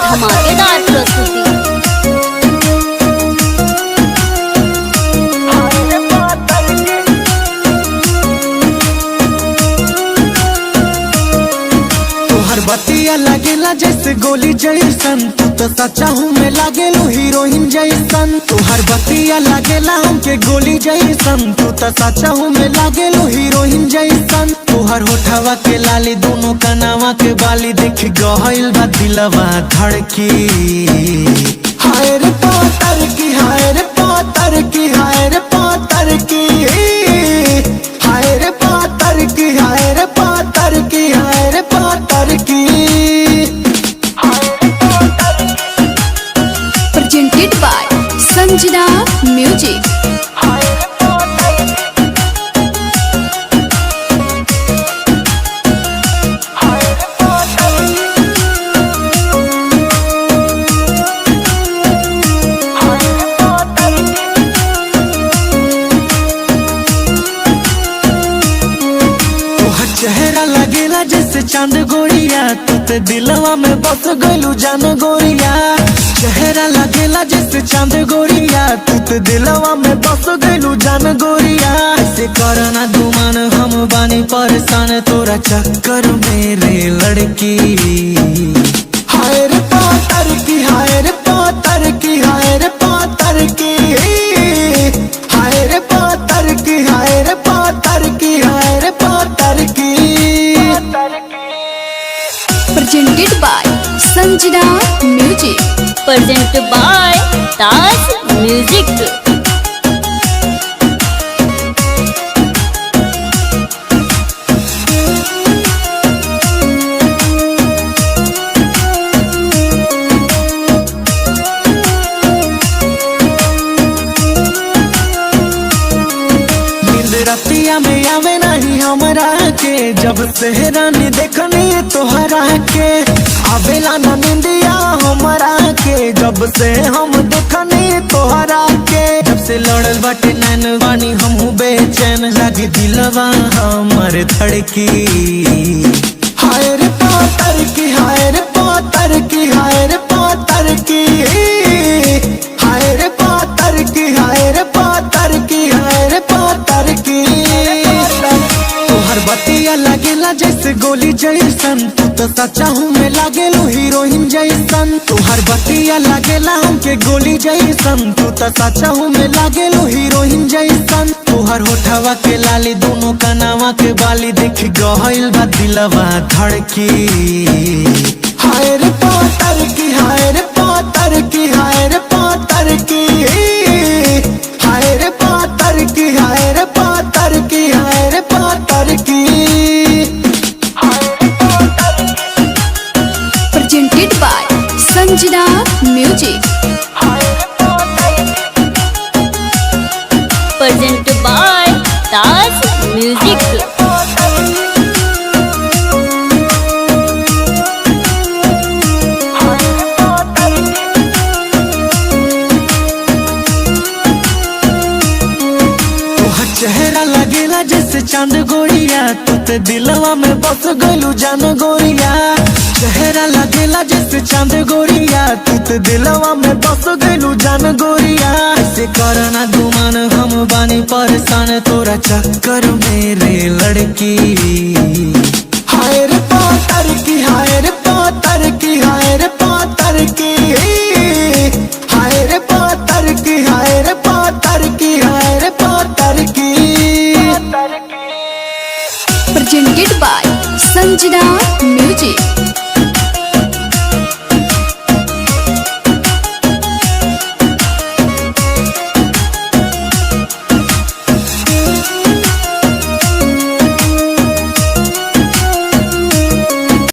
धमाकेदार प्रस्तुति। तोहर बतिया लागेला जैसे गोली जैसन, तू तो सच्चा हूँ मैं लागेलू हीरोइन जैसन। तोहर बतिया लागेला हमके गोली जैसन, तू तो सच्चा हूँ मैं लागेलू हीरोइन जैसन। तोहर होठवा के लाली दोनों कनावा के बाली देख गहल बा दिलवा धड़की। हाय रे पातर की, हाय रे पातर की, हाय रे पातर की, हाय रे पातर की, हाय रे पातर की, हाय रे पातर की। Presented by Sanjana Music। चेहरा लगेला जैसे चांद गोरिया, तू ते दिलवा में बस गलू जान गोरिया। चेहरा लगेला जैसे चांद गोरिया, तू ते दिलवा में बस गलू जान गोरिया। ऐसे करना दुमान हम बानी परेशान तोरा चक्कर मेरे लड़की। हाय रे पातर की, हाय रे पातर की, हाय रे पातर की, हाय रे पातर की, हाय रे पातर की, हाय रे पातर की। Presented by Sanjana Music। Presented by Taj Music। रतिया में आवे नहीं हमरा के, जब सेहरानी देखनी तोहरा के। आवेला ना निंदिया हमरा के, जब से हम देखनी तोहरा के। जब से लड़ल बाटे नैन बानी हमहू बेचैन, लगी दिलवा हमर धड़की। हाय रे पातर की, हाय रे पातर की, हाय रे पातर की, हाय रे पातर की, हाय रे पातर की, हाय रे पातर की। तोहर बतिया लागेला जैसे गोली जैसन, तू तो सच्चा हूँ मैं लागेलू हीरोइन जैसन। तोहर बतिया लागेला हमके गोली जैसन, तू तो सच्चा हूँ मैं लागेलू हीरोइन जैसन। तोहर होठवा के लाली दोनों कनावा के बाली देख गहल बा दिलवा धड़की। हाय रे पातर की, हाय रे पातर की, हाय रे पातर की, हाय रे पातर की, हाय रे पातर की, हाय रे पातर की। Presented by Sanjana Music। Presented by Taj Music। चेहरा लगेला जैसे चांद गोरिया, तू ते दिलवा में बस गलू जान गोरिया। चेहरा लगेला जैसे चांद गोरिया, तू ते दिलवा में बस गलू जान गोरिया। ऐसे करना दुमान हम बानी परेशान तोरा चक्कर मेरे लड़की। हाय रे पातर की, हाय रे पातर की, हाय रे पातर की, हाय रे पातर की, हाय रे पातर की, हाय रे पातर की। Presented by Sanjana Music।